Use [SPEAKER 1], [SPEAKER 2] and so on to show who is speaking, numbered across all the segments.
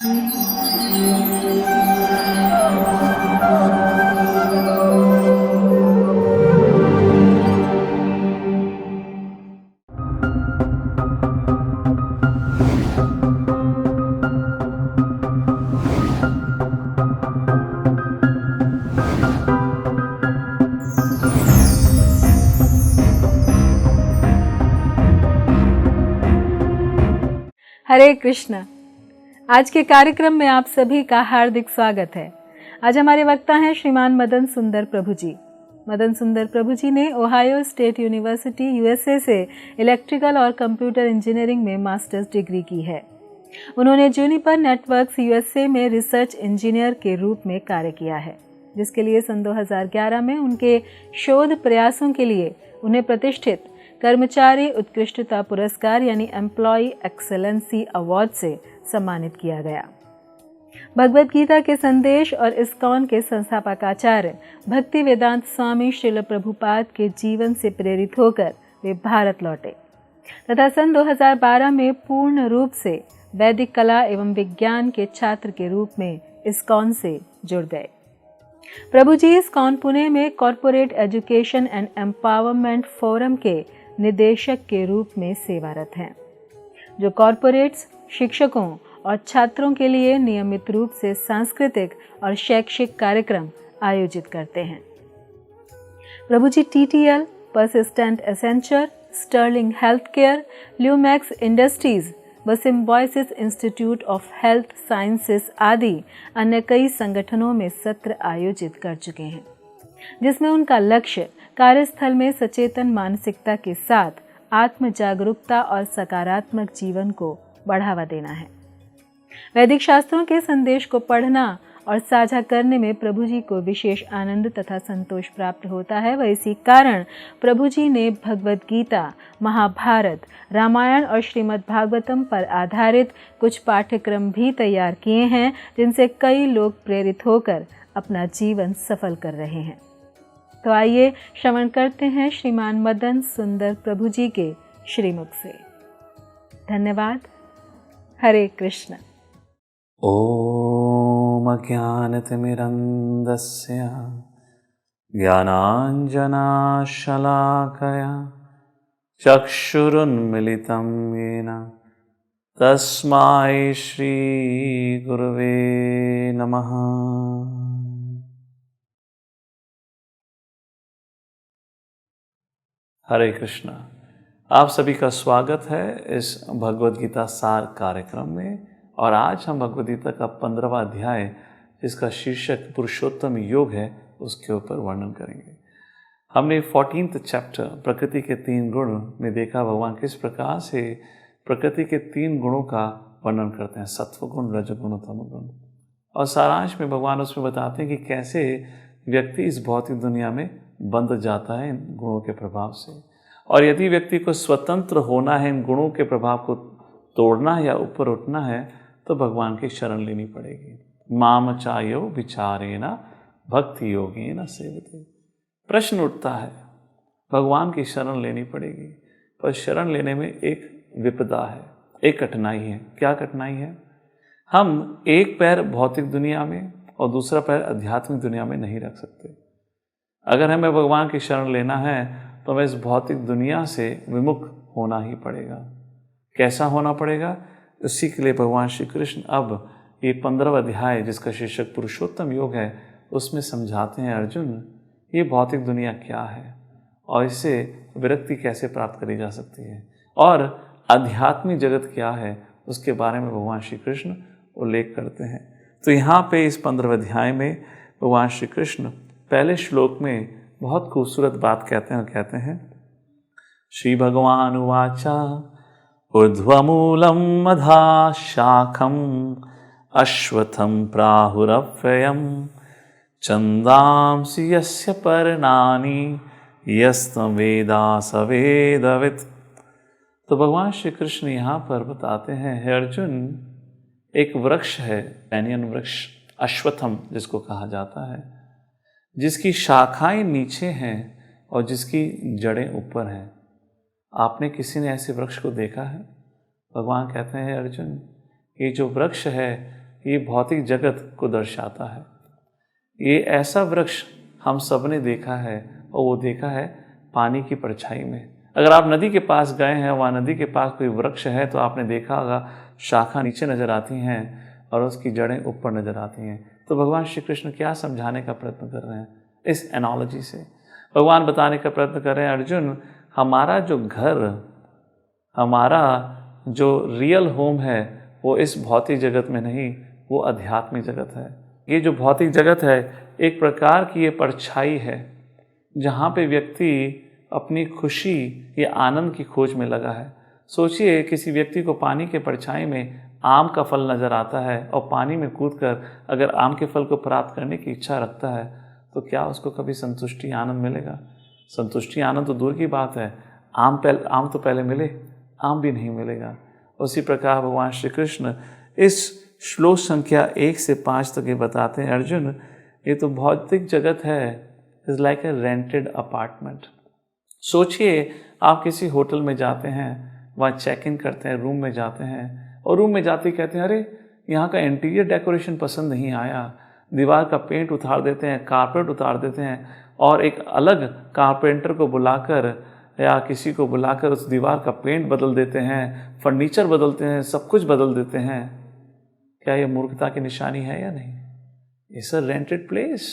[SPEAKER 1] हरे कृष्ण। आज के कार्यक्रम में आप सभी का हार्दिक स्वागत है। आज हमारे वक्ता हैं श्रीमान मदन सुंदर प्रभु जी। मदन सुंदर प्रभु जी ने ओहायो स्टेट यूनिवर्सिटी यूएसए से इलेक्ट्रिकल और कंप्यूटर इंजीनियरिंग में मास्टर्स डिग्री की है। उन्होंने जूनिपर नेटवर्क्स यूएसए में रिसर्च इंजीनियर के रूप में कार्य किया है, जिसके लिए सन 2011 में उनके शोध प्रयासों के लिए उन्हें प्रतिष्ठित कर्मचारी उत्कृष्टता पुरस्कार यानी एम्प्लॉय एक्सेलेंसी अवार्ड से सम्मानित किया गया। भगवद गीता के संदेश और इस्कॉन के संस्थापक आचार्य भक्ति वेदांत स्वामी श्रील प्रभुपाद के जीवन से प्रेरित होकर वे भारत लौटे तथा सन 2012 में पूर्ण रूप से वैदिक कला एवं विज्ञान के छात्र के रूप में इस्कॉन से जुड़ गए। प्रभु जी इस्कॉन पुणे में corporate education and empowerment forum के निदेशक के रूप में सेवारत हैं, जो कॉरपोरेट्स, शिक्षकों और छात्रों के लिए नियमित रूप से सांस्कृतिक और शैक्षिक कार्यक्रम आयोजित करते हैं। प्रभु जी TTL, Persistent Accenture, Sterling Health Care, Lumax Industries व Symbiosis Institute of Health Sciences आदि अन्य कई संगठनों में सत्र आयोजित कर चुके हैं, जिसमें उनका लक्ष्य कार्यस्थल में सचेतन मानसिकता के साथ आत्म जागरूकता और सकारात्मक जीवन को बढ़ावा देना है। वैदिक शास्त्रों के संदेश को पढ़ना और साझा करने में प्रभु जी को विशेष आनंद तथा संतोष प्राप्त होता है। वह इसी कारण प्रभु जी ने भगवद गीता, महाभारत, रामायण और श्रीमद् भागवतम पर आधारित कुछ पाठ्यक्रम भी तैयार किए हैं, जिनसे कई लोग प्रेरित होकर अपना जीवन सफल कर रहे हैं। तो आइए श्रवण करते हैं श्रीमान मदन सुंदर प्रभु जी के श्रीमुख से। धन्यवाद। हरे कृष्ण।
[SPEAKER 2] ओम अज्ञानतिमिरन्धस्य ज्ञानाञ्जनाशलाकया चक्षुरुन्मिलितं येन तस्मै श्रीगुरवे नमः। हरे कृष्णा। आप सभी का स्वागत है इस भगवद गीता सार कार्यक्रम में। और आज हम भगवद गीता का 15वां अध्याय, जिसका शीर्षक पुरुषोत्तम योग है, उसके ऊपर वर्णन करेंगे। हमने 14th चैप्टर प्रकृति के 3 गुण में देखा भगवान किस प्रकार से प्रकृति के 3 गुणों का वर्णन करते हैं, सत्व गुण, रजगुण, तमोगुण। और सारांश में भगवान उसमें बताते हैं कि कैसे व्यक्ति इस भौतिक दुनिया में बंध जाता है इन गुणों के प्रभाव से, और यदि व्यक्ति को स्वतंत्र होना है, इन गुणों के प्रभाव को तोड़ना है या ऊपर उठना है, तो भगवान की शरण लेनी पड़ेगी। माम चायो विचारेण भक्ति योगेन सेवते। प्रश्न उठता है, भगवान की शरण लेनी पड़ेगी, पर शरण लेने में एक विपदा है, एक कठिनाई है। क्या कठिनाई है? हम एक पैर भौतिक दुनिया में और दूसरा पैर आध्यात्मिक दुनिया में नहीं रख सकते। अगर हमें भगवान की शरण लेना है तो हमें इस भौतिक दुनिया से विमुख होना ही पड़ेगा। कैसा होना पड़ेगा? उसी के लिए भगवान श्री कृष्ण अब ये 15वां अध्याय, जिसका शीर्षक पुरुषोत्तम योग है, उसमें समझाते हैं, अर्जुन, ये भौतिक दुनिया क्या है और इससे विरक्ति कैसे प्राप्त करी जा सकती है, और आध्यात्मिक जगत क्या है, उसके बारे में भगवान श्री कृष्ण उल्लेख करते हैं। तो यहाँ पे इस 15वें अध्याय में भगवान श्री कृष्ण पहले श्लोक में बहुत खूबसूरत बात कहते हैं, और कहते हैं, श्री भगवान उवाचा ऊर्ध्वमूलम् अधः शाखम् अश्वत्थं प्राहुरव्ययम् छन्दांसि यस्य पर्णानि यस्तं वेद स वेदवित्। तो भगवान श्री कृष्ण यहाँ पर बताते हैं, हे अर्जुन, एक वृक्ष है, पैनियन वृक्ष, अश्वत्थम जिसको कहा जाता है, जिसकी शाखाएं नीचे हैं और जिसकी जड़ें ऊपर हैं। आपने किसी ने ऐसे वृक्ष को देखा है? भगवान कहते हैं, अर्जुन, ये जो वृक्ष है ये भौतिक जगत को दर्शाता है। ये ऐसा वृक्ष हम सब ने देखा है, और वो देखा है पानी की परछाई में। अगर आप नदी के पास गए हैं, वहाँ नदी के पास कोई वृक्ष है, तो आपने देखा होगा शाखा नीचे नज़र आती हैं और उसकी जड़ें ऊपर नज़र आती हैं। तो भगवान श्री कृष्ण क्या समझाने का प्रयत्न कर रहे हैं इस एनालॉजी से? भगवान बताने का प्रयत्न कर रहे हैं, अर्जुन, हमारा जो घर, हमारा जो रियल होम है, वो इस भौतिक जगत में नहीं, वो आध्यात्मिक जगत है। ये जो भौतिक जगत है एक प्रकार की ये परछाई है, जहाँ पे व्यक्ति अपनी खुशी या आनंद की खोज में लगा है। सोचिए, किसी व्यक्ति को पानी के परछाई में आम का फल नज़र आता है और पानी में कूदकर अगर आम के फल को प्राप्त करने की इच्छा रखता है, तो क्या उसको कभी संतुष्टि आनंद मिलेगा? संतुष्टि आनंद तो दूर की बात है, आम तो पहले मिले, आम भी नहीं मिलेगा। उसी प्रकार भगवान श्री कृष्ण इस श्लोक संख्या 1 से 5 तक ये बताते हैं, अर्जुन, ये तो भौतिक जगत है, is like a rented apartment. सोचिए, आप किसी होटल में जाते हैं, वहाँ चेक इन करते हैं, रूम में जाते हैं, और रूम में जाते ही कहते हैं, अरे यहाँ का इंटीरियर डेकोरेशन पसंद नहीं आया, दीवार का पेंट उतार देते हैं, कारपेट उतार देते हैं, और एक अलग कारपेंटर को बुलाकर या किसी को बुलाकर उस दीवार का पेंट बदल देते हैं, फर्नीचर बदलते हैं, सब कुछ बदल देते हैं। क्या ये मूर्खता की निशानी है या नहीं? It's a rented place.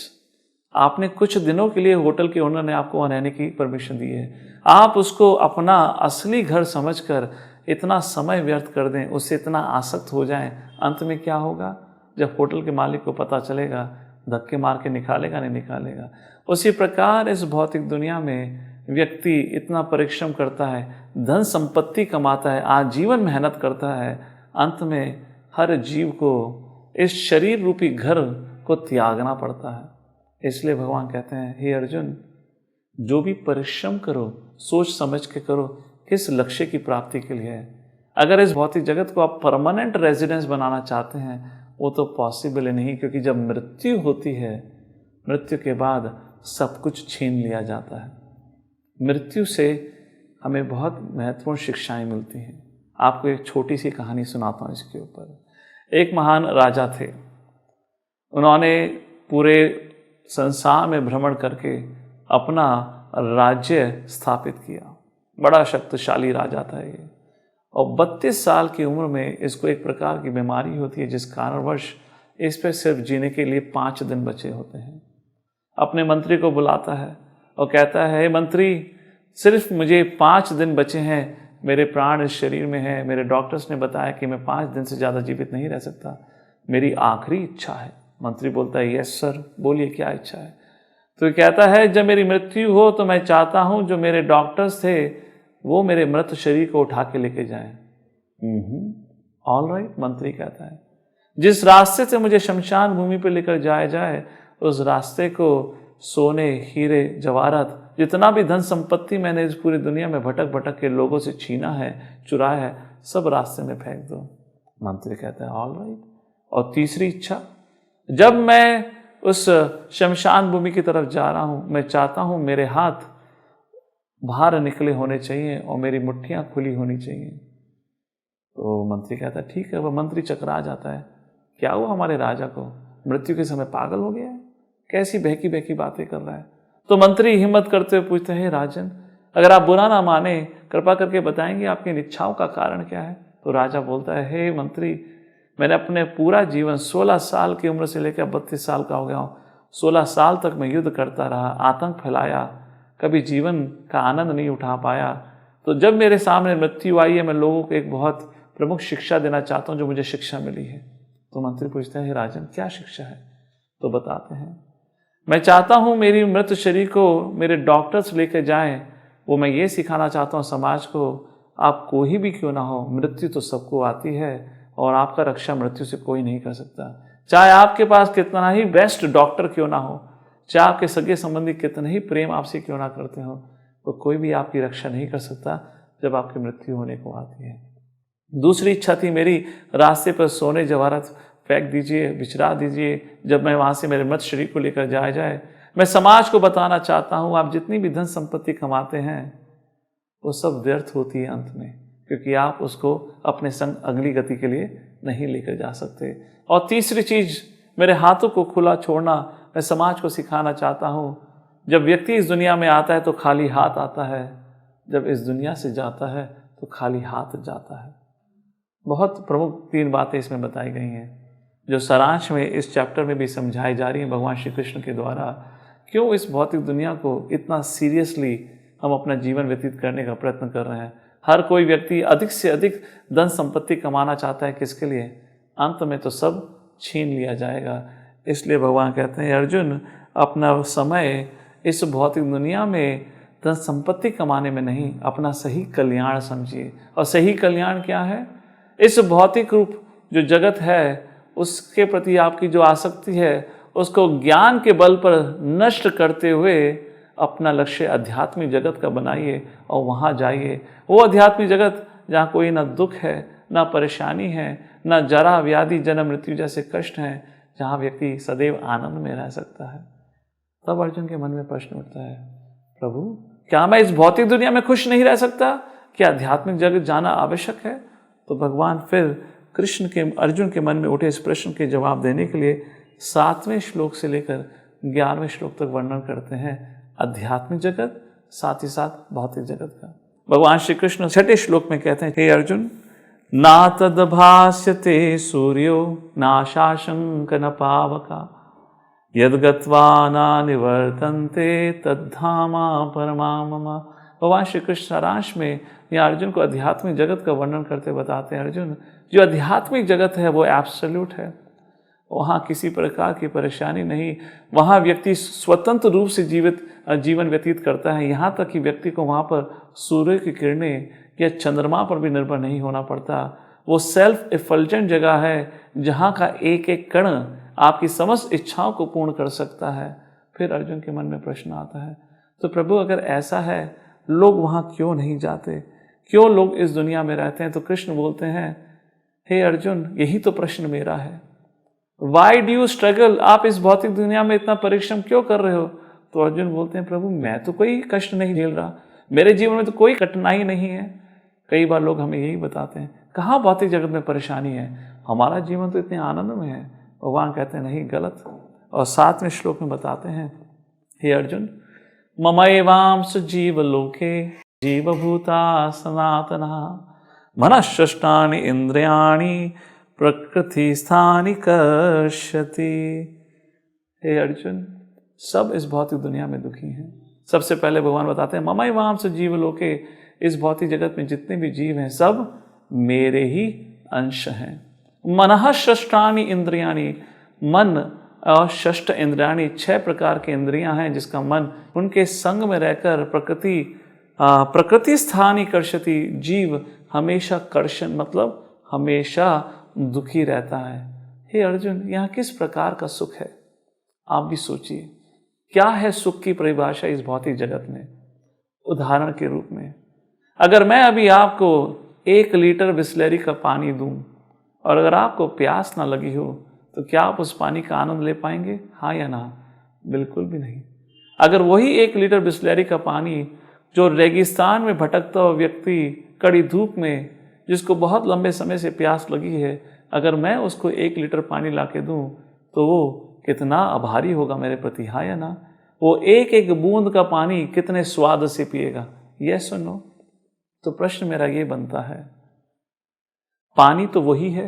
[SPEAKER 2] आपने कुछ दिनों के लिए होटल के ओनर ने आपको वहाँ रहने की परमिशन दी है, आप उसको अपना असली घर समझकर इतना समय व्यर्थ कर दें, उससे इतना आसक्त हो जाएं, अंत में क्या होगा? जब होटल के मालिक को पता चलेगा, धक्के मार के निकालेगा, नहीं निकालेगा। उसी प्रकार इस भौतिक दुनिया में व्यक्ति इतना परिश्रम करता है, धन संपत्ति कमाता है, आजीवन मेहनत करता है, अंत में हर जीव को इस शरीर रूपी घर को त्यागना पड़ता है। इसलिए भगवान कहते हैं, हे अर्जुन, जो भी परिश्रम करो, सोच समझ के करो, किस लक्ष्य की प्राप्ति के लिए है। अगर इस भौतिक जगत को आप परमानेंट रेजिडेंस बनाना चाहते हैं, वो तो पॉसिबल ही नहीं, क्योंकि जब मृत्यु होती है, मृत्यु के बाद सब कुछ छीन लिया जाता है। मृत्यु से हमें बहुत महत्वपूर्ण शिक्षाएं मिलती हैं। आपको एक छोटी सी कहानी सुनाता हूँ इसके ऊपर। एक महान राजा थे, उन्होंने पूरे संसार में भ्रमण करके अपना राज्य स्थापित किया। बड़ा शक्तिशाली राजा था ये, और 32 साल की उम्र में इसको एक प्रकार की बीमारी होती है, जिस कारणवश इस पर सिर्फ जीने के लिए 5 दिन बचे होते हैं। अपने मंत्री को बुलाता है और कहता है, मंत्री, सिर्फ मुझे 5 दिन बचे हैं, मेरे प्राण इस शरीर में है, मेरे डॉक्टर्स ने बताया कि मैं 5 दिन से ज़्यादा जीवित नहीं रह सकता, मेरी आखिरी इच्छा है। मंत्री बोलता है, यस सर, बोलिए क्या इच्छा है? तो कहता है, जब मेरी मृत्यु हो तो मैं चाहता हूँ जो मेरे डॉक्टर्स थे वो मेरे मृत शरीर को उठा के लेके जाएं। ऑल राइट, मंत्री कहता है, जिस रास्ते से मुझे शमशान भूमि पर लेकर जाया जाए, उस रास्ते को सोने, हीरे, जवाहरात, जितना भी धन संपत्ति मैंने इस पूरी दुनिया में भटक भटक के लोगों से छीना है, चुराया है, सब रास्ते में फेंक दो। मंत्री कहता है, ऑल राइट। और तीसरी इच्छा, जब मैं उस शमशान भूमि की तरफ जा रहा हूं, मैं चाहता हूं मेरे हाथ बाहर निकले होने चाहिए और मेरी मुट्ठियां खुली होनी चाहिए। तो मंत्री कहता है, ठीक है। वह मंत्री चकरा जाता है, क्या हुआ हमारे राजा को? मृत्यु के समय पागल हो गया है? कैसी बहकी बहकी बातें कर रहा है? तो मंत्री हिम्मत करते हुए पूछते हैं, राजन, अगर आप बुरा ना माने, कृपा करके बताएंगे आपकी इच्छाओं का कारण क्या है? तो राजा बोलता है, हे मंत्री, मैंने अपने पूरा जीवन 16 साल की उम्र से लेकर 32 साल का हो गया हूँ, 16 साल तक मैं युद्ध करता रहा, आतंक फैलाया, कभी जीवन का आनंद नहीं उठा पाया। तो जब मेरे सामने मृत्यु आई है, मैं लोगों को एक बहुत प्रमुख शिक्षा देना चाहता हूँ, जो मुझे शिक्षा मिली है। तो मंत्री पूछते हैं, राजन क्या शिक्षा है? तो बताते हैं, मैं चाहता हूँ मेरी मृत शरीर को मेरे डॉक्टर्स लेकर जाएं, वो मैं ये सिखाना चाहता हूँ समाज को, आप कोई भी क्यों ना हो, मृत्यु तो सबको आती है और आपका रक्षा मृत्यु से कोई नहीं कर सकता। चाहे आपके पास कितना ही बेस्ट डॉक्टर क्यों ना हो, चाहे आपके सगे संबंधी कितने ही प्रेम आपसे क्यों ना करते हो, तो कोई भी आपकी रक्षा नहीं कर सकता जब आपकी मृत्यु होने को आती है। दूसरी इच्छा थी मेरी, रास्ते पर सोने जवाहरात फेंक दीजिए, बिछरा दीजिए, जब मैं वहाँ से मेरे मृत शरीर को लेकर जाया जाए। मैं समाज को बताना चाहता हूँ, आप जितनी भी धन संपत्ति कमाते हैं वो सब व्यर्थ होती है अंत में, क्योंकि आप उसको अपने संग अगली गति के लिए नहीं लेकर जा सकते। और तीसरी चीज, मेरे हाथों को खुला छोड़ना मैं समाज को सिखाना चाहता हूँ। जब व्यक्ति इस दुनिया में आता है तो खाली हाथ आता है, जब इस दुनिया से जाता है तो खाली हाथ जाता है। बहुत प्रमुख 3 बातें इसमें बताई गई हैं, जो सारांश में इस चैप्टर में भी समझाई जा रही हैं भगवान श्री कृष्ण के द्वारा। क्यों इस भौतिक दुनिया को इतना सीरियसली हम अपना जीवन व्यतीत करने का प्रयत्न कर रहे हैं। हर कोई व्यक्ति अधिक से अधिक धन संपत्ति कमाना चाहता है, किसके लिए? अंत में तो सब छीन लिया जाएगा। इसलिए भगवान कहते हैं, अर्जुन अपना समय इस भौतिक दुनिया में धन संपत्ति कमाने में नहीं, अपना सही कल्याण समझिए। और सही कल्याण क्या है? इस भौतिक रूप जो जगत है उसके प्रति आपकी जो आसक्ति है उसको ज्ञान के बल पर नष्ट करते हुए अपना लक्ष्य आध्यात्मिक जगत का बनाइए और वहाँ जाइए। वो आध्यात्मिक जगत जहाँ कोई ना दुख है, ना परेशानी है, ना जरा व्याधि जन्म मृत्यु जैसे कष्ट हैं, जहाँ व्यक्ति सदैव आनंद में रह सकता है। तब अर्जुन के मन में प्रश्न उठता है, प्रभु क्या मैं इस भौतिक दुनिया में खुश नहीं रह सकता? क्या आध्यात्मिक जगत जाना आवश्यक है? तो भगवान फिर कृष्ण के अर्जुन के मन में उठे इस प्रश्न के जवाब देने के लिए 7वें श्लोक से लेकर 11वें श्लोक तक वर्णन करते हैं आध्यात्मिक जगत, साथ ही साथ भौतिक जगत का। भगवान श्री कृष्ण 6ठे श्लोक में कहते हैं, हे अर्जुन, ना तद्भास्यते सूर्यो ना शाशंक न पावका यद्गत्वा न निवर्तन्ते तद्धामा परमा मम। भगवान श्री कृष्ण सारांश में या अर्जुन को आध्यात्मिक जगत का वर्णन करते बताते हैं, अर्जुन जो आध्यात्मिक जगत है वो एब्सोल्यूट है, वहाँ किसी प्रकार की परेशानी नहीं, वहाँ व्यक्ति स्वतंत्र रूप से जीवन व्यतीत करता है। यहाँ तक कि व्यक्ति को वहाँ पर सूर्य की किरणें या चंद्रमा पर भी निर्भर नहीं होना पड़ता। वो सेल्फ एफल्जेंट जगह है जहाँ का एक एक कण आपकी समस्त इच्छाओं को पूर्ण कर सकता है। फिर अर्जुन के मन में प्रश्न आता है, तो प्रभु अगर ऐसा है लोग वहाँ क्यों नहीं जाते, क्यों लोग इस दुनिया में रहते हैं? तो कृष्ण बोलते हैं, हे अर्जुन यही तो प्रश्न मेरा है। Why do you struggle? आप इस भौतिक दुनिया में इतना परिश्रम क्यों कर रहे हो? तो अर्जुन बोलते हैं, प्रभु मैं तो कोई कष्ट नहीं झेल रहा, मेरे जीवन में तो कोई कठिनाई नहीं है। कई बार लोग हमें यही बताते हैं, कहाँ भौतिक जगत में परेशानी है, हमारा जीवन तो इतने आनंद में है। भगवान कहते हैं नहीं, गलत। और 7वें श्लोक में बताते हैं, हे अर्जुन, ममैवांश जीवलोके जीवभूता सनातना मनःषष्ठानि इंद्रियाणि प्रकृतिस्थानि कर्षति। हे अर्जुन, सब इस भौतिक दुनिया में दुखी हैं। सबसे पहले भगवान बताते हैं, ममैवांश जीवलोके, इस भौतिक जगत में जितने भी जीव हैं सब मेरे ही अंश हैं। मनः षष्ठानि इंद्रियाणि, मन और षष्ठ इंद्रियाणि 6 प्रकार के इंद्रियां हैं जिसका मन उनके संग में रहकर प्रकृति स्थानी कर्षति, जीव हमेशा कर्षण मतलब हमेशा दुखी रहता है। हे अर्जुन, यहाँ किस प्रकार का सुख है? आप भी सोचिए, क्या है सुख की परिभाषा इस भौतिक जगत में? उदाहरण के रूप में अगर मैं अभी आपको 1 लीटर बिस्लेरी का पानी दूं और अगर आपको प्यास ना लगी हो तो क्या आप उस पानी का आनंद ले पाएंगे? हाँ या ना? बिल्कुल भी नहीं। अगर वही 1 लीटर बिस्लेरी का पानी जो रेगिस्तान में भटकता हुआ व्यक्ति कड़ी धूप में जिसको बहुत लंबे समय से प्यास लगी है, अगर मैं उसको 1 लीटर पानी ला के दूँ तो वो कितना आभारी होगा मेरे प्रति, हाँ या ना? वो एक एक बूंद का पानी कितने स्वाद से पिएगा, यस और नो? तो प्रश्न मेरा ये बनता है, पानी तो वही है,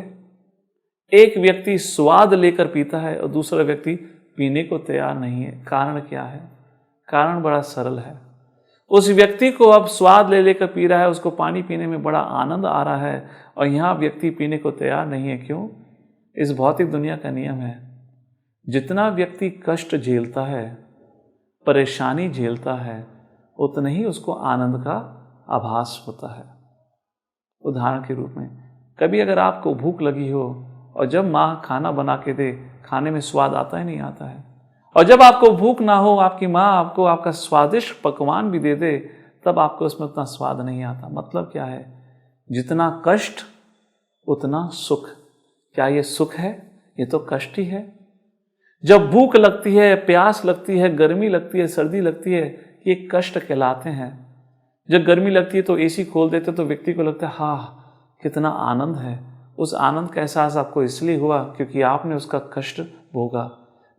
[SPEAKER 2] एक व्यक्ति स्वाद लेकर पीता है और दूसरा व्यक्ति पीने को तैयार नहीं है। कारण क्या है? कारण बड़ा सरल है। उस व्यक्ति को अब स्वाद ले लेकर पी रहा है, उसको पानी पीने में बड़ा आनंद आ रहा है और यहाँ व्यक्ति पीने को तैयार नहीं है। क्यों? इस भौतिक दुनिया का नियम है, जितना व्यक्ति कष्ट झेलता है, परेशानी झेलता है, उतना ही उसको आनंद का आभास होता है। उदाहरण के रूप में कभी अगर आपको भूख लगी हो और जब माँ खाना बना के दे, खाने में स्वाद आता है? नहीं आता है। और जब आपको भूख ना हो, आपकी माँ आपको आपका स्वादिष्ट पकवान भी दे दे, तब आपको उसमें उतना स्वाद नहीं आता। मतलब क्या है? जितना कष्ट उतना सुख। क्या ये सुख है? ये तो कष्ट ही है। जब भूख लगती है, प्यास लगती है, गर्मी लगती है, सर्दी लगती है, ये कष्ट कहलाते हैं। जब गर्मी लगती है तो एसी खोल देते तो व्यक्ति को लगता है हाँ कितना आनंद है, उस आनंद का एहसास आपको इसलिए हुआ क्योंकि आपने उसका कष्ट भोगा।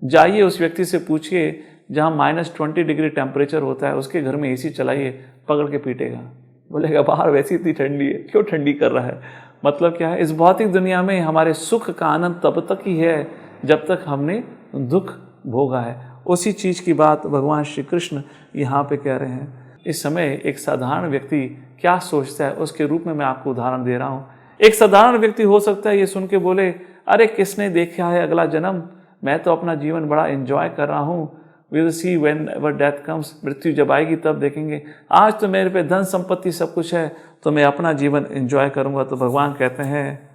[SPEAKER 2] जाइए उस व्यक्ति से पूछिए जहाँ -20 डिग्री टेम्परेचर होता है, उसके घर में एसी चलाइए, पकड़ के पीटेगा, बोलेगा बाहर वैसी इतनी ठंडी है, क्यों ठंडी कर रहा है। मतलब क्या है, इस भौतिक दुनिया में हमारे सुख का आनंद तब तक ही है जब तक हमने दुख भोगा है। उसी चीज़ की बात भगवान श्री कृष्ण यहाँ पे कह रहे हैं। इस समय एक साधारण व्यक्ति क्या सोचता है उसके रूप में मैं आपको उदाहरण दे रहा हूँ। एक साधारण व्यक्ति हो सकता है ये सुन के बोले, अरे किसने देखा है अगला जन्म, मैं तो अपना जीवन बड़ा एंजॉय कर रहा हूँ, we will see whenever death comes, मृत्यु जब आएगी तब देखेंगे, आज तो मेरे पे धन संपत्ति सब कुछ है तो मैं अपना जीवन एंजॉय करूँगा। तो भगवान कहते हैं,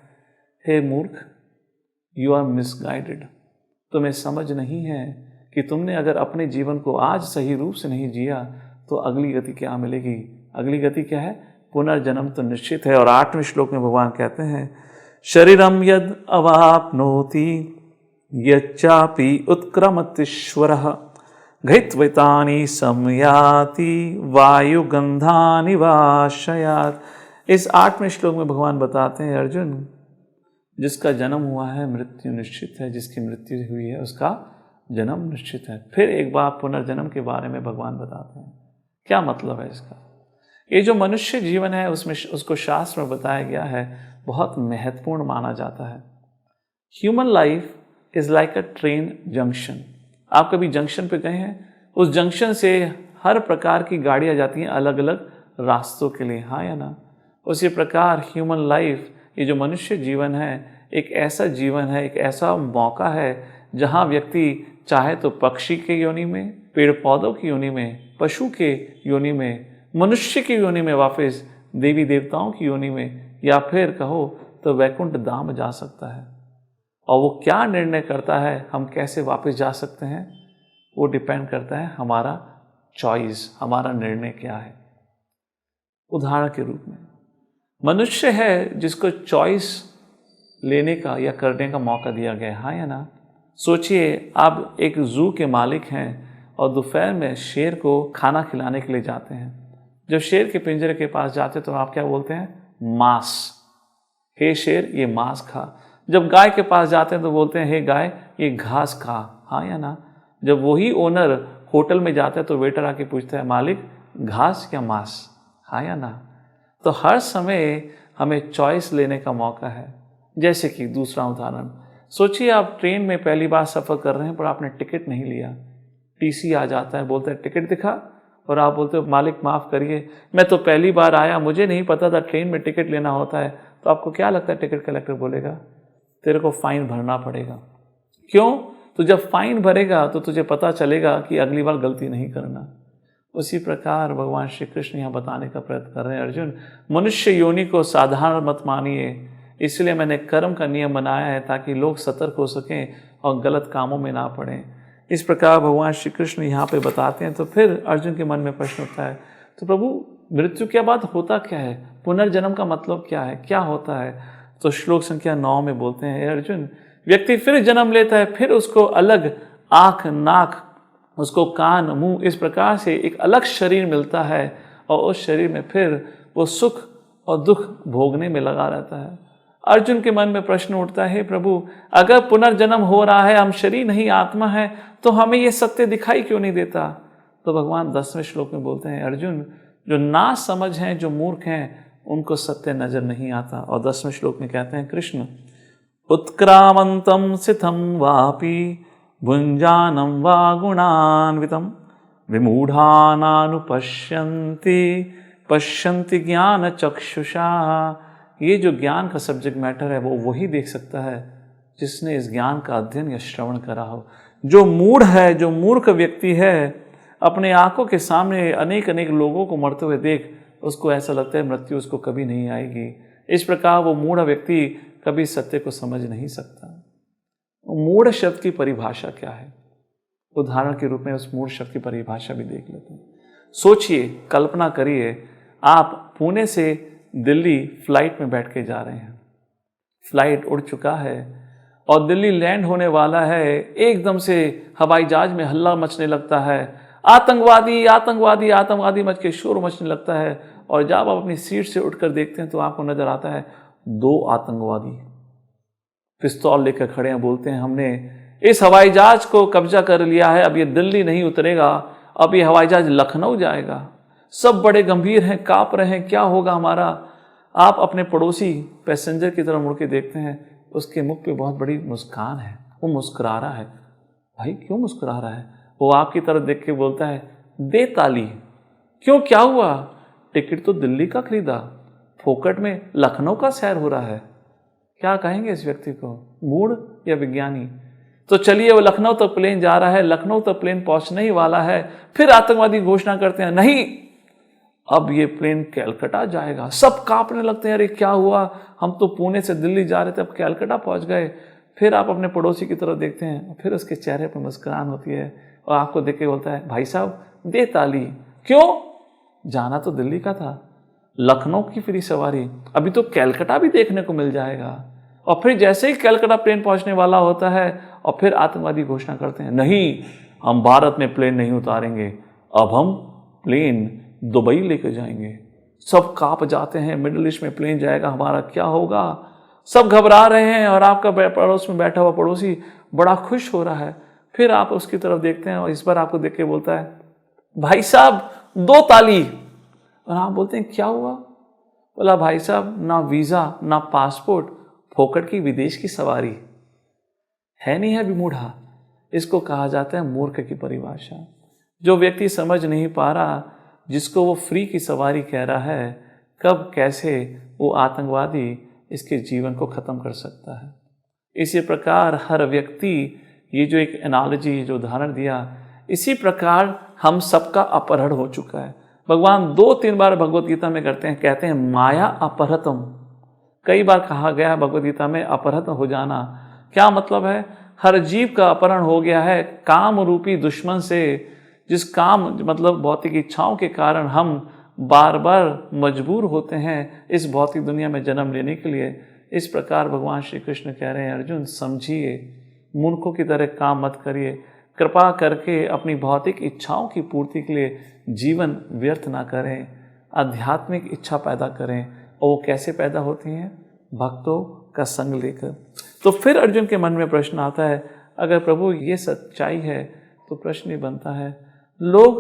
[SPEAKER 2] हे मूर्ख, यू आर मिसगाइडेड, तुम्हें समझ नहीं है कि तुमने अगर अपने जीवन को आज सही रूप से नहीं जिया तो अगली गति क्या मिलेगी। अगली गति क्या है, पुनर्जन्म तो निश्चित है। और 8वें श्लोक में भगवान कहते हैं, शरीरम यद अवाप्नोति यच्चापि उत्क्रमतीश्वरः घृत्वितानि संयाति वायुगंधानि वाशयात्। इस 8वें श्लोक में भगवान बताते हैं, अर्जुन, जिसका जन्म हुआ है मृत्यु निश्चित है, जिसकी मृत्यु हुई है उसका जन्म निश्चित है। फिर एक बार पुनर्जन्म के बारे में भगवान बताते हैं। क्या मतलब है इसका? ये जो मनुष्य जीवन है उसमें उसको शास्त्र में बताया गया है, बहुत महत्वपूर्ण माना जाता है। Human life is like a train junction. आप कभी जंक्शन पे गए हैं? उस जंक्शन से हर प्रकार की गाड़ियां जाती हैं अलग अलग रास्तों के लिए, हाँ या ना? उसी प्रकार ह्यूमन लाइफ, ये जो मनुष्य जीवन है, एक ऐसा जीवन है, एक ऐसा मौका है जहाँ व्यक्ति चाहे तो पक्षी के योनि में, पेड़ पौधों की योनि में, पशु के योनि में, मनुष्य की योनि में, वापस देवी देवताओं की योनि में, या फिर कहो तो वैकुंठ धाम जा सकता है। और वो क्या निर्णय करता है हम कैसे वापस जा सकते हैं, वो डिपेंड करता है हमारा चॉइस, हमारा निर्णय क्या है। उदाहरण के रूप में मनुष्य है जिसको चॉइस लेने का या करने का मौका दिया गया है, हाँ या ना? सोचिए, आप एक जू के मालिक हैं और दोपहर में शेर को खाना खिलाने के लिए जाते हैं। जब शेर के पिंजरे के पास जाते हैं तो आप क्या बोलते हैं? मांस। हे शेर, ये मांस खा। जब गाय के पास जाते हैं तो बोलते हैं, हे गाय, ये घास खा, हाँ या ना? जब वही ओनर होटल में जाता है तो वेटर आके पूछता है, मालिक घास या मांस, हाँ या ना? तो हर समय हमें चॉइस लेने का मौका है। जैसे कि दूसरा उदाहरण, सोचिए आप ट्रेन में पहली बार सफ़र कर रहे हैं पर आपने टिकट नहीं लिया। टीसी आ जाता है, बोलता है टिकट दिखा, और आप बोलते हो मालिक माफ़ करिए, मैं तो पहली बार आया, मुझे नहीं पता था ट्रेन में टिकट लेना होता है। तो आपको क्या लगता है टिकट कलेक्टर बोलेगा, तेरे को फ़ाइन भरना पड़ेगा। क्यों? तो जब फ़ाइन भरेगा तो तुझे पता चलेगा कि अगली बार गलती नहीं करना। उसी प्रकार भगवान श्री कृष्ण यहाँ बताने का प्रयत्न कर रहे हैं, अर्जुन, मनुष्य योनि को साधारण मत मानिए, इसलिए मैंने कर्म का नियम बनाया है ताकि लोग सतर्क हो सकें और गलत कामों में ना पड़ें। इस प्रकार भगवान श्री कृष्ण यहाँ पे बताते हैं। तो फिर अर्जुन के मन में प्रश्न उठता है, तो प्रभु मृत्यु के बाद होता क्या है? पुनर्जन्म का मतलब क्या है, क्या होता है? तो श्लोक संख्या 9 में बोलते हैं, अर्जुन, व्यक्ति फिर जन्म लेता है, फिर उसको अलग आँख, नाक, उसको कान, मुंह, इस प्रकार से एक अलग शरीर मिलता है और उस शरीर में फिर वो सुख और दुख भोगने में लगा रहता है। अर्जुन के मन में प्रश्न उठता है, प्रभु अगर पुनर्जन्म हो रहा है, हम शरीर नहीं आत्मा है, तो हमें ये सत्य दिखाई क्यों नहीं देता? तो भगवान 10वें श्लोक में बोलते हैं, अर्जुन, जो ना समझ हैं, जो मूर्ख हैं, उनको सत्य नजर नहीं आता। और 10वें श्लोक में कहते हैं कृष्ण, उत्क्रामंतम सिथम वापि भुंजानम वा गुणान्वितम पश्यन्ति ज्ञान चक्षुषा। ये जो ज्ञान का सब्जेक्ट मैटर है वो वही देख सकता है जिसने इस ज्ञान का अध्ययन या श्रवण करा हो। जो मूढ़ है, जो मूर्ख व्यक्ति है, अपने आंखों के सामने अनेक अनेक लोगों को मरते हुए देख उसको ऐसा लगता है मृत्यु उसको कभी नहीं आएगी। इस प्रकार वो मूढ़ व्यक्ति कभी सत्य को समझ नहीं सकता। मूढ़ शब्द की परिभाषा क्या है? उदाहरण के रूप में उस मूढ़ शब्द की परिभाषा भी देख लेते हैं। सोचिए, कल्पना करिए, आप पुणे से दिल्ली फ्लाइट में बैठ के जा रहे हैं। फ्लाइट उड़ चुका है और दिल्ली लैंड होने वाला है। एकदम से हवाई जहाज में हल्ला मचने लगता है, आतंकवादी आतंकवादी आतंकवादी मच के शोर मचने लगता है। और जब आप अपनी सीट से उठकर देखते हैं तो आपको नजर आता है 2 आतंकवादी पिस्तौल लेकर खड़े हैं, बोलते हैं हमने इस हवाई जहाज को कब्जा कर लिया है, अब ये दिल्ली नहीं उतरेगा, अब ये हवाई जहाज लखनऊ जाएगा। सब बड़े गंभीर हैं, कांप रहे हैं, क्या होगा हमारा। आप अपने पड़ोसी पैसेंजर की तरफ मुड़ के देखते हैं, उसके मुख पे बहुत बड़ी मुस्कान है, वो मुस्कुरा रहा है। भाई क्यों मुस्कुरा रहा है? वो आपकी तरफ देख के बोलता है दे ताली। क्यों, क्या हुआ? टिकट तो दिल्ली का खरीदा, फोकट में लखनऊ का सैर हो रहा है। क्या कहेंगे इस व्यक्ति को, मूढ़ या विज्ञानी? तो चलिए, वो लखनऊ तक प्लेन जा रहा है, लखनऊ तक प्लेन पहुंचने ही वाला है, फिर आतंकवादी घोषणा करते हैं नहीं, अब ये प्लेन कैलकाटा जाएगा। सब कांपने लगते हैं, अरे क्या हुआ, हम तो पुणे से दिल्ली जा रहे थे, अब कैलकाटा पहुंच गए। फिर आप अपने पड़ोसी की तरफ देखते हैं, फिर उसके चेहरे पर मुस्कुराहट होती है और आपको देख के बोलता है भाई साहब दे ताली। क्यों? जाना तो दिल्ली का था, लखनऊ की फ्री सवारी, अभी तो कैलकाटा भी देखने को मिल जाएगा। और फिर जैसे ही कैलकाटा प्लेन पहुंचने वाला होता है और फिर आतंकवादी घोषणा करते हैं नहीं, हम भारत में प्लेन नहीं उतारेंगे, अब हम प्लेन दुबई लेकर जाएंगे। सब कांप जाते हैं, मिडिल ईस्ट में प्लेन जाएगा, हमारा क्या होगा। सब घबरा रहे हैं और आपका पड़ोस में बैठा हुआ पड़ोसी बड़ा खुश हो रहा है। फिर आप उसकी तरफ देखते हैं और इस बार आपको देख के बोलता है भाई साहब दो ताली। और आप बोलते हैं क्या हुआ? बोला भाई साहब ना वीज़ा ना पासपोर्ट, फोकट की विदेश की सवारी। है नहीं है विमूढ़ा, इसको कहा जाता है मूर्ख की परिभाषा। जो व्यक्ति समझ नहीं पा रहा, जिसको वो फ्री की सवारी कह रहा है, कब कैसे वो आतंकवादी इसके जीवन को ख़त्म कर सकता है। इसी प्रकार हर व्यक्ति, ये जो एक एनालॉजी, जो उदाहरण दिया, इसी प्रकार हम सबका अपहरण हो चुका है। भगवान 2-3 बार भगवत गीता में कहते हैं माया अपहृतम। कई बार कहा गया है भगवत गीता में अपहृत हो जाना। क्या मतलब है? हर जीव का अपहरण हो गया है काम रूपी दुश्मन से, जिस काम मतलब भौतिक इच्छाओं के कारण हम बार बार मजबूर होते हैं इस भौतिक दुनिया में जन्म लेने के लिए। इस प्रकार भगवान श्री कृष्ण कह रहे हैं अर्जुन समझिए, मूर्खों की तरह काम मत करिए, कृपा करके अपनी भौतिक इच्छाओं की पूर्ति के लिए जीवन व्यर्थ ना करें, आध्यात्मिक इच्छा पैदा करें। और वो कैसे पैदा होती हैं? भक्तों का संग लेकर। तो फिर अर्जुन के मन में प्रश्न आता है, अगर प्रभु ये सच्चाई है तो प्रश्न ये बनता है, लोग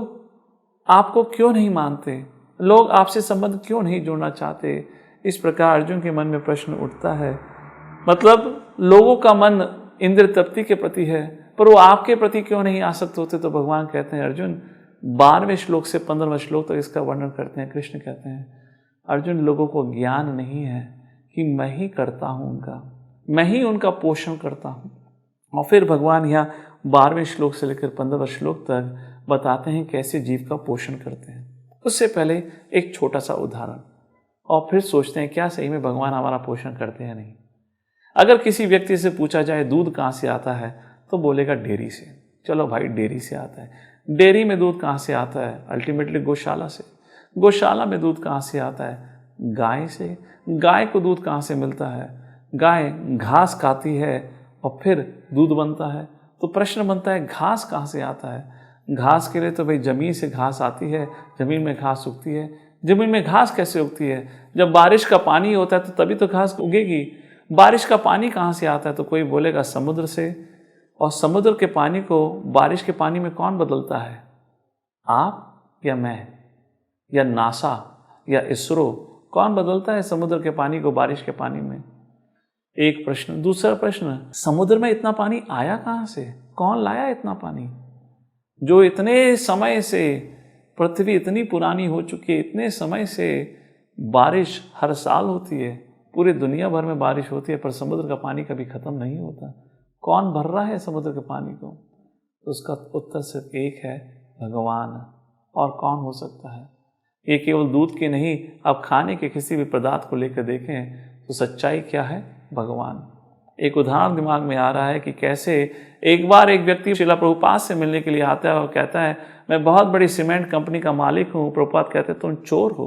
[SPEAKER 2] आपको क्यों नहीं मानते, लोग आपसे संबंध क्यों नहीं जोड़ना चाहते? इस प्रकार अर्जुन के मन में प्रश्न उठता है। मतलब लोगों का मन इंद्र तृप्ति के प्रति है, पर वो आपके प्रति क्यों नहीं आसक्त होते? तो भगवान कहते हैं अर्जुन, 12वें श्लोक से 15वें श्लोक तक इसका वर्णन करते हैं। कृष्ण कहते हैं अर्जुन, लोगों को ज्ञान नहीं है कि मैं ही करता हूँ उनका, मैं ही उनका पोषण करता हूँ। और फिर भगवान यहाँ 12वें श्लोक से लेकर 15वें श्लोक तक बताते हैं कैसे जीव का पोषण करते हैं। उससे पहले एक छोटा सा उदाहरण, और फिर सोचते हैं क्या सही में भगवान हमारा पोषण करते हैं नहीं। अगर किसी व्यक्ति से पूछा जाए दूध कहाँ से आता है, तो बोलेगा डेयरी से। चलो भाई डेयरी से आता है। डेयरी में दूध कहाँ से आता है? अल्टीमेटली गौशाला से। गौशाला में दूध कहाँ से आता है? गाय से। गाय को दूध कहाँ से मिलता है? गाय घास खाती है और फिर दूध बनता है। तो प्रश्न बनता है घास कहाँ से आता है? घास के लिए तो भाई जमीन से घास आती है, जमीन में घास उगती है। जमीन में घास कैसे उगती है? जब बारिश का पानी होता है तो तभी तो घास उगेगी। बारिश का पानी कहाँ से आता है? तो कोई बोलेगा समुद्र से। और समुद्र के पानी को बारिश के पानी में कौन बदलता है? आप या मैं या नासा या इसरो? कौन बदलता है समुद्र के पानी को बारिश के पानी में? एक प्रश्न। दूसरा प्रश्न, समुद्र में इतना पानी आया कहाँ से? कौन लाया इतना पानी? जो इतने समय से, पृथ्वी इतनी पुरानी हो चुकी है, इतने समय से बारिश हर साल होती है, पूरी दुनिया भर में बारिश होती है, पर समुद्र का पानी कभी खत्म नहीं होता। कौन भर रहा है समुद्र के पानी को? तो उसका उत्तर सिर्फ एक है, भगवान। और कौन हो सकता है? ये केवल दूध के नहीं, आप खाने के किसी भी पदार्थ को लेकर देखें तो सच्चाई क्या है? भगवान। एक उदाहरण दिमाग में आ रहा है कि कैसे एक बार एक व्यक्ति श्रीला प्रभुपाद से मिलने के लिए आता है और कहता है मैं बहुत बड़ी सीमेंट कंपनी का मालिक हूँ। प्रभुपाद कहते हैं तुम चोर हो।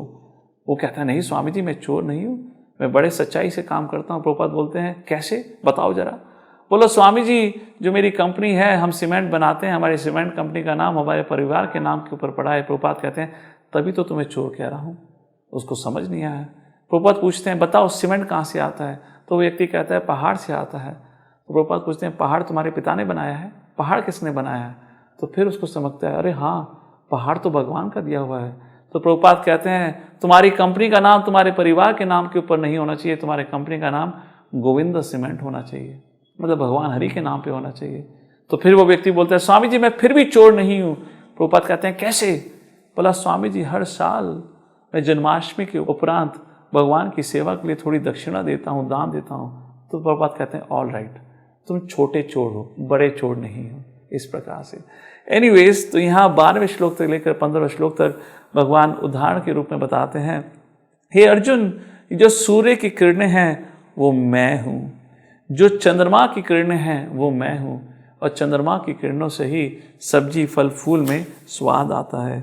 [SPEAKER 2] वो कहता है नहीं स्वामी जी, मैं चोर नहीं हूँ, मैं बड़े सच्चाई से काम करता हूँ। प्रभुपाद बोलते हैं कैसे, बताओ जरा। बोलो स्वामी जी, जो मेरी कंपनी है, हम सीमेंट बनाते हैं, हमारी सीमेंट कंपनी का नाम हमारे परिवार के नाम के ऊपर पड़ा है। प्रभुपाद कहते हैं तभी तो तुम्हें चोर कह रहा हूँ। उसको समझ नहीं आया। प्रभुपाद पूछते हैं बताओ सीमेंट कहाँ से आता है? तो वो व्यक्ति कहता है पहाड़ से आता है। तो प्रभुपाद पूछते हैं पहाड़ तुम्हारे पिता ने बनाया है, पहाड़ किसने बनाया है? तो फिर उसको समझता है अरे हाँ, पहाड़ तो भगवान का दिया हुआ है। तो प्रभुपाद कहते हैं तुम्हारी कंपनी का नाम तुम्हारे परिवार के नाम के ऊपर नहीं होना चाहिए, तुम्हारी कंपनी का नाम गोविंद सीमेंट होना चाहिए, मतलब भगवान हरि के नाम पे होना चाहिए। तो फिर वो व्यक्ति बोलता है स्वामी जी मैं फिर भी चोर नहीं हूँ। प्रभुपाद कहते हैं कैसे? बोला स्वामी जी हर साल मैं जन्माष्टमी के उपरांत भगवान की सेवा के लिए थोड़ी दक्षिणा देता हूँ, दान देता हूँ। तो प्रभुपाद कहते हैं ऑल राइट, तुम छोटे चोर हो, बड़े चोर नहीं हो। इस प्रकार से एनीवेज, तो यहाँ 12वें श्लोक तक लेकर 15वें श्लोक तक भगवान उदाहरण के रूप में बताते हैं हे अर्जुन, जो सूर्य की किरणें हैं वो मैं हूँ, जो चंद्रमा की किरणें हैं वो मैं हूँ, और चंद्रमा की किरणों से ही सब्जी फल फूल में स्वाद आता है।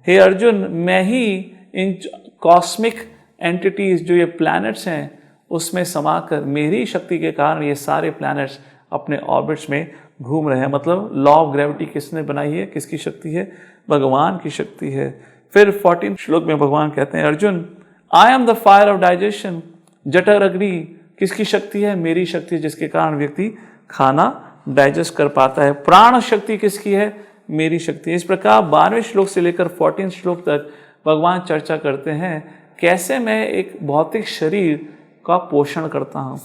[SPEAKER 2] हे अर्जुन, मैं ही इन कॉस्मिक एंटिटीज जो ये प्लैनेट्स हैं उसमें समाकर मेरी शक्ति के कारण ये सारे प्लैनेट्स अपने ऑर्बिट्स में घूम रहे हैं। मतलब लॉ ऑफ ग्रेविटी किसने बनाई है? किसकी शक्ति है? भगवान की शक्ति है। फिर 14 श्लोक में भगवान कहते हैं Arjun, I am the fire of digestion. जठर अग्नि किसकी शक्ति है? मेरी शक्ति, जिसके कारण व्यक्ति खाना डाइजेस्ट कर पाता है। प्राण शक्ति किसकी है? मेरी शक्ति है। इस प्रकार 12वें श्लोक से लेकर 14 श्लोक तक भगवान चर्चा करते हैं कैसे मैं एक भौतिक शरीर का पोषण करता हूँ।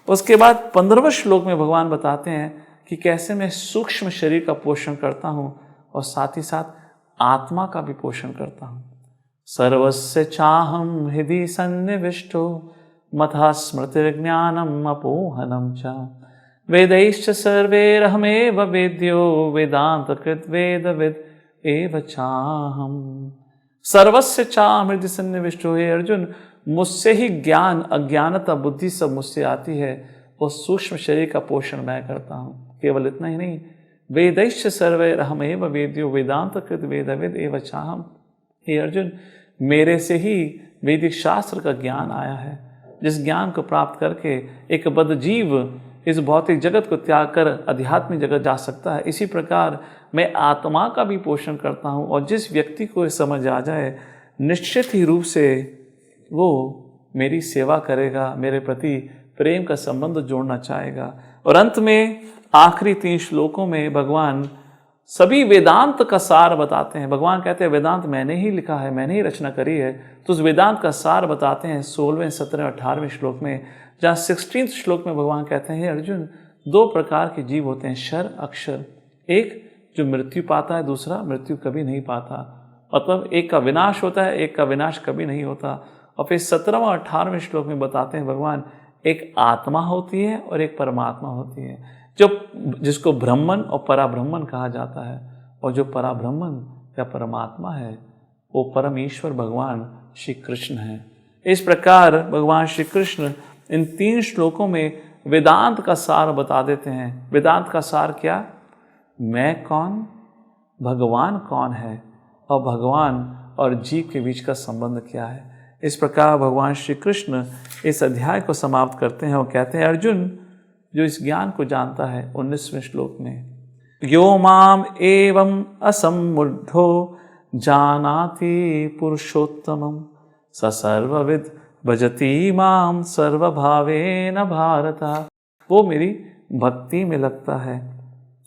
[SPEAKER 2] उसके बाद 15वें श्लोक में भगवान बताते हैं कि कैसे मैं सूक्ष्म शरीर का पोषण करता हूँ और साथ ही साथ आत्मा का भी पोषण करता हूँ। सर्वस्य चाहम हृदि सन्निविष्टो मथा स्मृतिर्ज्ञानम अपोहनम च वेदैश्च सर्वैरहमेव वेद्यो वेदांतकृत वेदविद एव चाहम। सर्वस्य चाहम हृदि सन्निविष्टो, हे अर्जुन मुझसे ही ज्ञान अज्ञानता बुद्धि सब मुझसे आती है, वो सूक्ष्म शरीर का पोषण मैं करता हूँ। केवल इतना ही नहीं, वेदैश्च सर्वैरहमेव वेद्यो वेदांतकृत वेदविद एव चाहम। हे अर्जुन, मेरे से ही वैदिक शास्त्र का ज्ञान आया है, जिस ज्ञान को प्राप्त करके एक बद्ध जीव इस भौतिक जगत को त्याग कर आध्यात्मिक जगत जा सकता है। इसी प्रकार मैं आत्मा का भी पोषण करता हूँ, और जिस व्यक्ति को समझ आ जाए निश्चित ही रूप से वो मेरी सेवा करेगा, मेरे प्रति प्रेम का संबंध जोड़ना चाहेगा। और अंत में आखिरी 3 श्लोकों में भगवान सभी वेदांत का सार बताते हैं। भगवान कहते हैं वेदांत मैंने ही लिखा है, मैंने ही रचना करी है। तो उस वेदांत का सार बताते हैं 16वें, 17वें, 18वें श्लोक में, जहाँ 16वें श्लोक में भगवान कहते हैं अर्जुन, 2 प्रकार के जीव होते हैं, क्षर अक्षर। एक जो मृत्यु पाता है, दूसरा मृत्यु कभी नहीं पाता। मतलब एक का विनाश होता है, एक का विनाश कभी नहीं होता। और फिर 17वें और 18वें श्लोक में बताते हैं भगवान, एक आत्मा होती है और एक परमात्मा होती है, जो जिसको ब्रह्मन और पराब्रह्मन कहा जाता है। और जो पराब्रह्मन या परमात्मा है वो परमेश्वर भगवान श्री कृष्ण है। इस प्रकार भगवान श्री कृष्ण इन 3 श्लोकों में वेदांत का सार बता देते हैं। वेदांत का सार क्या? मैं कौन, भगवान कौन है, और भगवान और जीव के बीच का संबंध क्या है। इस प्रकार भगवान श्री कृष्ण इस अध्याय को समाप्त करते हैं और कहते हैं अर्जुन, जो इस ज्ञान को जानता है, 19वें श्लोक में, यो माम एवं असम्मुद्धो जानाति पुरुषोत्तमं स सर्वविद भजति माम सर्वभावेन भारत। वो मेरी भक्ति में लगता है।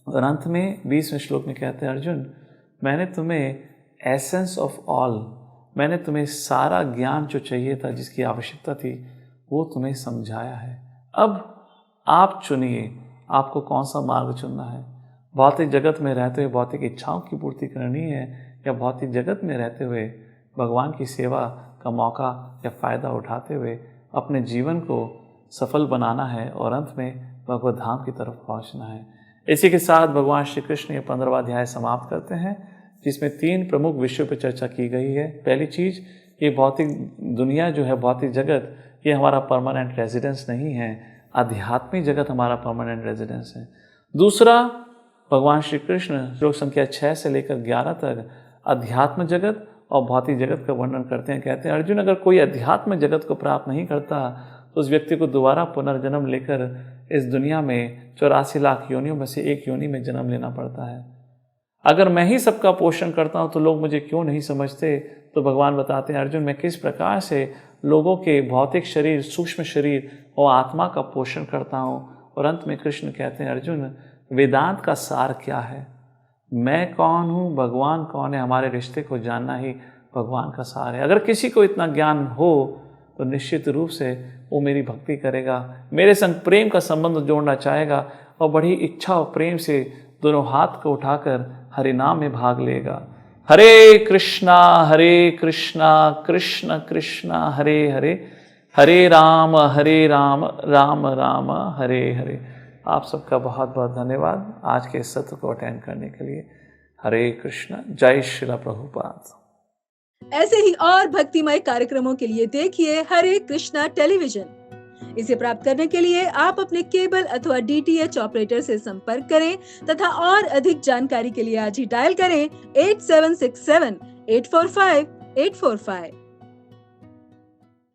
[SPEAKER 2] और अंत में 20वें श्लोक में कहते हैं अर्जुन, मैंने तुम्हें एसेंस ऑफ ऑल, मैंने तुम्हें सारा ज्ञान जो चाहिए था, जिसकी आवश्यकता थी, वो तुम्हें समझाया है। अब आप चुनिए आपको कौन सा मार्ग चुनना है। भौतिक जगत में रहते हुए भौतिक इच्छाओं की पूर्ति करनी है, या भौतिक जगत में रहते हुए भगवान की सेवा का मौका या फ़ायदा उठाते हुए अपने जीवन को सफल बनाना है और अंत में भगवत धाम की तरफ पहुंचना है। इसी के साथ भगवान श्री कृष्ण ये 15वां अध्याय समाप्त करते हैं, जिसमें 3 प्रमुख विषयों पर चर्चा की गई है। पहली चीज़, ये भौतिक दुनिया जो है, भौतिक जगत, ये हमारा परमानेंट रेजिडेंस नहीं है, आध्यात्मिक जगत हमारा परमानेंट रेजिडेंस है। दूसरा, भगवान श्री कृष्ण श्लोक संख्या 6 से लेकर 11 तक अध्यात्म जगत और भौतिक जगत का वर्णन करते हैं। कहते हैं अर्जुन, अगर कोई अध्यात्म जगत को प्राप्त नहीं करता तो उस व्यक्ति को दोबारा पुनर्जन्म लेकर इस दुनिया में 84 लाख योनियों में से एक योनि में जन्म लेना पड़ता है। अगर मैं ही सबका पोषण करता हूँ तो लोग मुझे क्यों नहीं समझते? तो भगवान बताते हैं अर्जुन, मैं किस प्रकार से लोगों के भौतिक शरीर, सूक्ष्म शरीर और आत्मा का पोषण करता हूँ। और अंत में कृष्ण कहते हैं, अर्जुन वेदांत का सार क्या है? मैं कौन हूँ, भगवान कौन है, हमारे रिश्ते को जानना ही भगवान का सार है। अगर किसी को इतना ज्ञान हो तो निश्चित रूप से वो मेरी भक्ति करेगा, मेरे संग प्रेम का संबंध जोड़ना चाहेगा और बड़ी इच्छा और प्रेम से दोनों हाथ को उठाकर हरि नाम में भाग लेगा। हरे कृष्णा कृष्ण कृष्ण हरे हरे, हरे राम राम राम हरे हरे। आप सबका बहुत बहुत धन्यवाद आज के इस सत्र को अटेंड करने के लिए। हरे कृष्ण, जय श्रील प्रभुपाद।
[SPEAKER 1] ऐसे ही और भक्तिमय कार्यक्रमों के लिए देखिए हरे कृष्णा टेलीविजन। इसे प्राप्त करने के लिए आप अपने केबल अथवा DTH ऑपरेटर से संपर्क करें तथा और अधिक जानकारी के लिए आज ही डायल करें 8767 845 845।